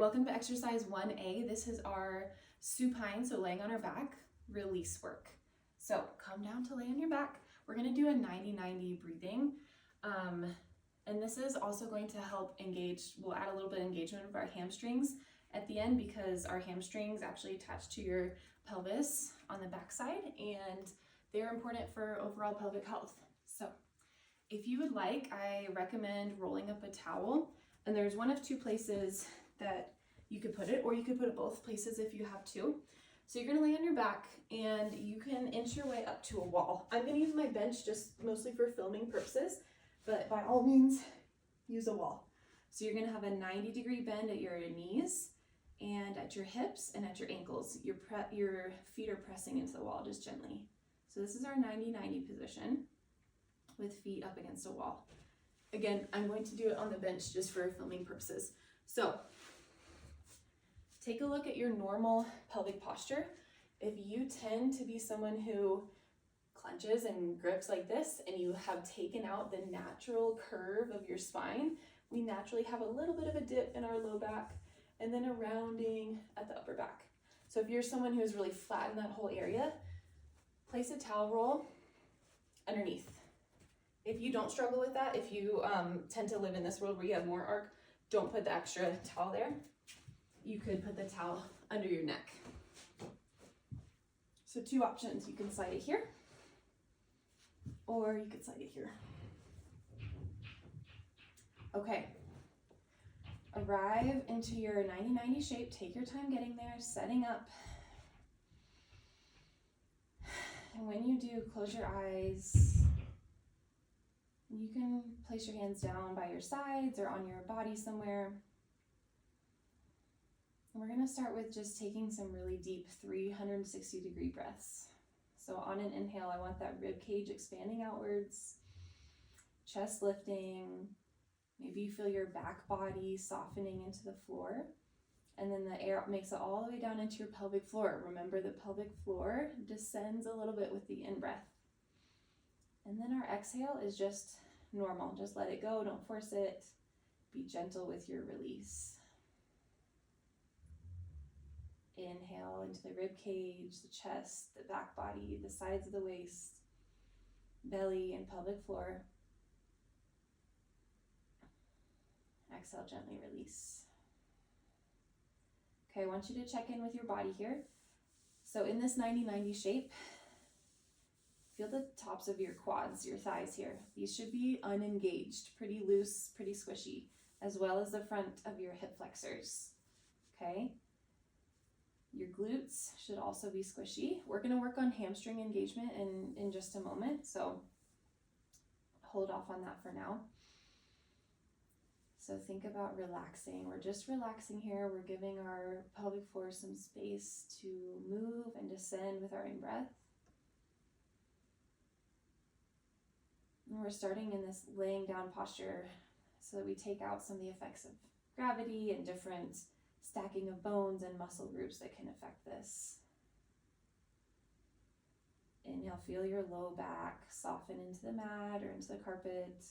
welcome to exercise 1A. This is our supine, so laying on our back, release work. So come down to lay on your back. We're gonna do a 90-90 breathing. And this is also going to help engage, we'll add a little bit of engagement of our hamstrings at the end because our hamstrings actually attach to your pelvis on the back side and they're important for overall pelvic health. So if you would like, I recommend rolling up a towel, and there's one of two places that you could put it, or you could put it both places if you have to. So you're gonna lay on your back and you can inch your way up to a wall. I'm gonna use my bench just mostly for filming purposes, but by all means, use a wall. So you're gonna have a 90-degree bend at your knees and at your hips and at your ankles. Your feet are pressing into the wall just gently. So this is our 90-90 position with feet up against a wall. Again, I'm going to do it on the bench just for filming purposes. So take a look at your normal pelvic posture. If you tend to be someone who clenches and grips like this and you have taken out the natural curve of your spine, we naturally have a little bit of a dip in our low back and then a rounding at the upper back. So if you're someone who's really flat in that whole area, place a towel roll underneath. If you don't struggle with that, if you tend to live in this world where you have more arc, don't put the extra towel there. You could put the towel under your neck. So two options, you can slide it here, or you could slide it here. Okay, arrive into your 90-90 shape, take your time getting there, setting up. And when you do, close your eyes. You can place your hands down by your sides or on your body somewhere. And we're gonna start with just taking some really deep 360-degree breaths. So on an inhale, I want that rib cage expanding outwards, chest lifting. Maybe you feel your back body softening into the floor. And then the air makes it all the way down into your pelvic floor. Remember, the pelvic floor descends a little bit with the in-breath. And then our exhale is just normal. Just let it go, don't force it. Be gentle with your release. Inhale into the rib cage, the chest, the back body, the sides of the waist, belly and pelvic floor. Exhale, gently release. Okay, I want you to check in with your body here. So in this 90-90 shape, feel the tops of your quads, your thighs here. These should be unengaged, pretty loose, pretty squishy, as well as the front of your hip flexors, okay? Your glutes should also be squishy. We're gonna work on hamstring engagement in just a moment, so hold off on that for now. So think about relaxing. We're just relaxing here. We're giving our pelvic floor some space to move and descend with our in-breath. And we're starting in this laying down posture so that we take out some of the effects of gravity and different stacking of bones and muscle groups that can affect this. Inhale, feel your low back soften into the mat or into the carpet.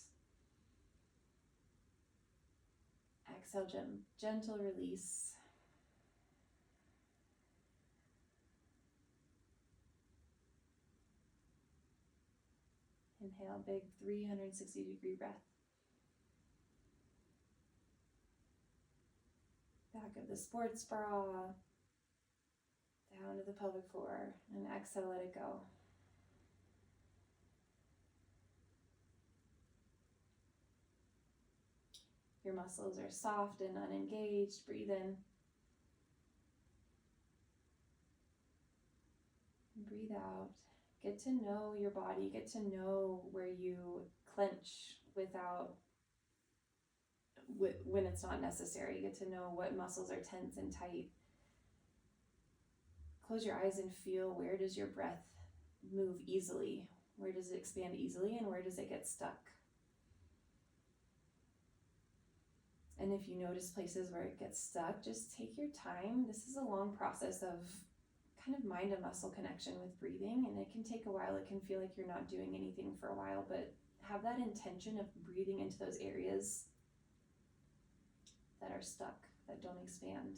Exhale, gentle release. Inhale, big 360-degree breath. Back of the sports bra, down to the pelvic floor, and exhale, let it go. Your muscles are soft and unengaged. Breathe in. Breathe out. Get to know your body. Get to know where you clench when it's not necessary. Get to know what muscles are tense and tight. Close your eyes and feel, where does your breath move easily? Where does it expand easily and where does it get stuck? And if you notice places where it gets stuck, just take your time. This is a long process of kind of mind and muscle connection with breathing, and it can take a while. It can feel like you're not doing anything for a while, but have that intention of breathing into those areas that are stuck. that don't expand.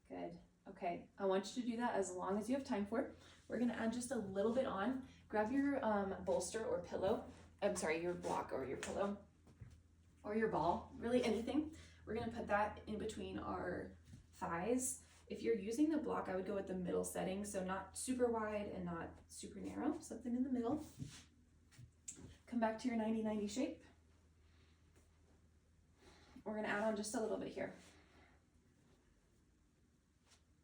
Good. Okay, I want you to do that as long as you have time for. We're gonna add just a little bit on. Grab your bolster or pillow. I'm sorry, your block or your pillow or your ball, really anything. We're gonna put that in between our thighs. If you're using the block, I would go with the middle setting, so not super wide and not super narrow, something in the middle. Come back to your 90-90 shape. We're gonna add on just a little bit here.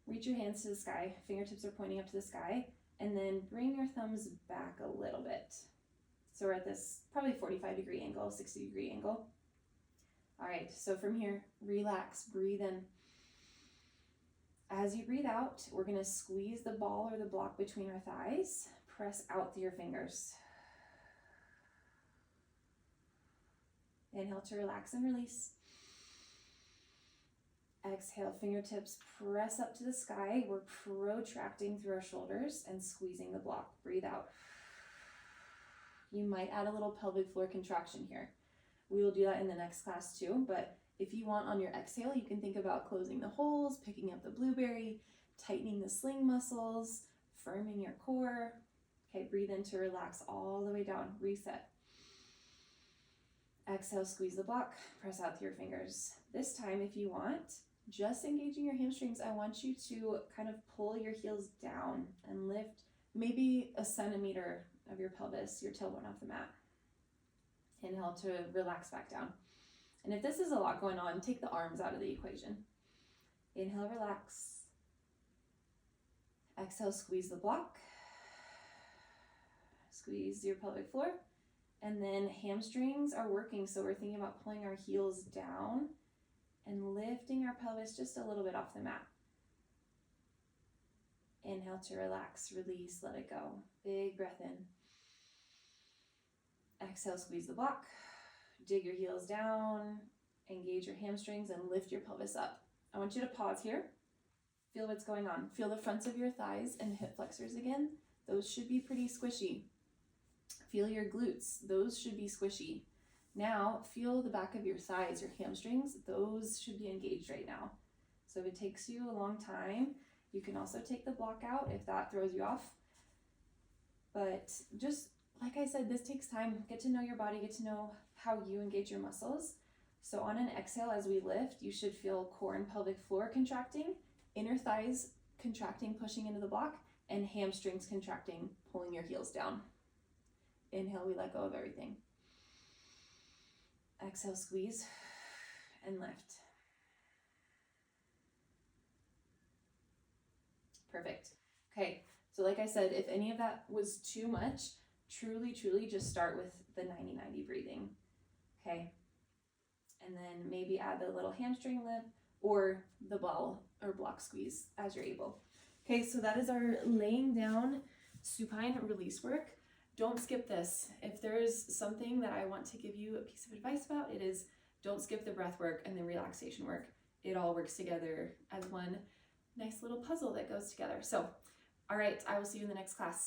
Reach your hands to the sky, fingertips are pointing up to the sky, and then bring your thumbs back a little bit. So we're at this probably 45-degree angle, 60-degree angle. All right, so from here, relax, breathe in. As you breathe out, we're gonna squeeze the ball or the block between our thighs, press out through your fingers. Inhale to relax and release. Exhale, fingertips press up to the sky. We're protracting through our shoulders and squeezing the block. Breathe out. You might add a little pelvic floor contraction here. We will do that in the next class too, but if you want on your exhale, you can think about closing the holes, picking up the blueberry, tightening the sling muscles, firming your core. Okay, breathe in to relax all the way down. Reset. Exhale, squeeze the block, press out through your fingers. This time, if you want, just engaging your hamstrings, I want you to kind of pull your heels down and lift maybe a centimeter of your pelvis, your tailbone off the mat. Inhale to relax back down. And if this is a lot going on, take the arms out of the equation. Inhale, relax. Exhale, squeeze the block. Squeeze your pelvic floor. And then hamstrings are working, so we're thinking about pulling our heels down and lifting our pelvis just a little bit off the mat. Inhale to relax, release, let it go. Big breath in. Exhale, squeeze the block. Dig your heels down, engage your hamstrings, and lift your pelvis up. I want you to pause here. Feel what's going on. Feel the fronts of your thighs and hip flexors again. Those should be pretty squishy. Feel your glutes. Those should be squishy. Now, feel the back of your thighs, your hamstrings. Those should be engaged right now. So if it takes you a long time, you can also take the block out if that throws you off. But just like I said, this takes time. Get to know your body, get to know how you engage your muscles. So on an exhale, as we lift, you should feel core and pelvic floor contracting, inner thighs contracting, pushing into the block, and hamstrings contracting, pulling your heels down. Inhale, we let go of everything. Exhale, squeeze and lift. Perfect. Okay, so like I said, if any of that was too much, truly just start with the 90-90 breathing. Okay, and then maybe add the little hamstring lift or the ball or block squeeze as you're able. Okay, so that is our laying down supine release work. Don't skip this. If there's something that I want to give you a piece of advice about, it is don't skip the breath work and the relaxation work. It all works together as one nice little puzzle that goes together. So, all right, I will see you in the next class.